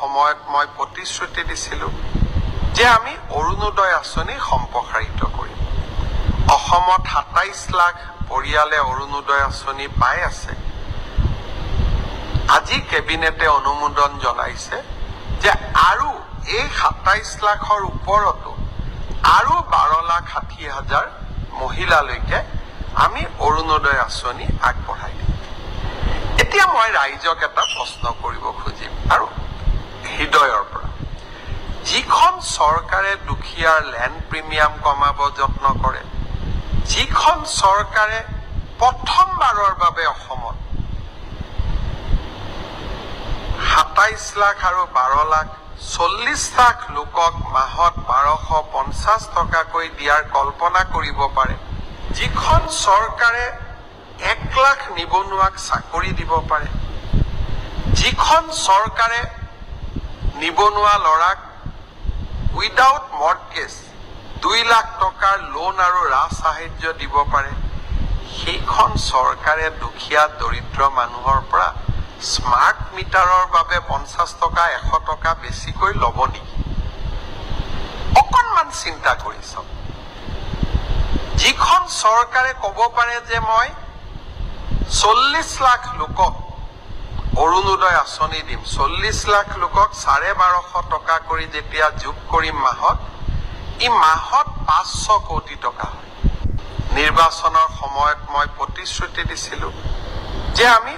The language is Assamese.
সময়ত মই প্ৰতিশ্ৰুতি দিছিলোঁ যে আমি অৰুণোদয় আঁচনি সম্প্ৰসাৰিত কৰিম। অসমত ২৭ লাখ পৰিয়ালে অৰুণোদয় আঁচনি পাই আছে। আজি কেবিনেটে অনুমোদন জনাইছে যে আৰু এই ২৭ লাখৰ ওপৰতো আৰু ১২,৬০,০০০ মহিলালৈকে আমি অৰুণোদয় আঁচনি আগবঢ়াই দিম। এতিয়া মই ৰাইজক এটা প্ৰশ্ন কৰিব খুজিম আৰু হৃদয়ৰ পৰা, যিখন চৰকাৰে দুখীয়াৰ লেণ্ড প্ৰিমিয়াম কমাব যত্ন কৰে, যিখন চৰকাৰে প্ৰথমবাৰৰ বাবে অসমত ২৭ লাখ আৰু ১২ লাখ ৪০ লাখ লোকক মাহত ১২৫০ টকাকৈ দিয়াৰ কল্পনা কৰিব পাৰে, যিখন চৰকাৰে ১ লাখ নিবনুৱাক চাকৰি দিব পাৰে, যিখন চৰকাৰে নিবনুৱা ল'ৰাক উইদাউট মৰ্টগেজ ২ লাখ টকাৰ লোন আৰু ৰাজ সাহায্য দিব পাৰে, সেইখন চৰকাৰে দুখীয়া দৰিদ্ৰ মানুহৰ পৰা স্মাৰ্ট মিটাৰৰ বাবে ৫০ টকা ১০০ টকা বেছিকৈ ল'ব নেকি? অকণমান চিন্তা কৰি চাওক। যিখন চৰকাৰে ক'ব পাৰে যে মই ৪০ লাখ লোকক অৰুণোদয় আঁচনি দিম, ৪০ লাখ লোকক ১২৫০ টকা কৰি যেতিয়া যোগ কৰিম মাহত, ই মাহত ৫০০ কোটি টকা হয়। নিৰ্বাচনৰ সময়ত মই প্ৰতিশ্ৰুতি দিছিলোঁ যে আমি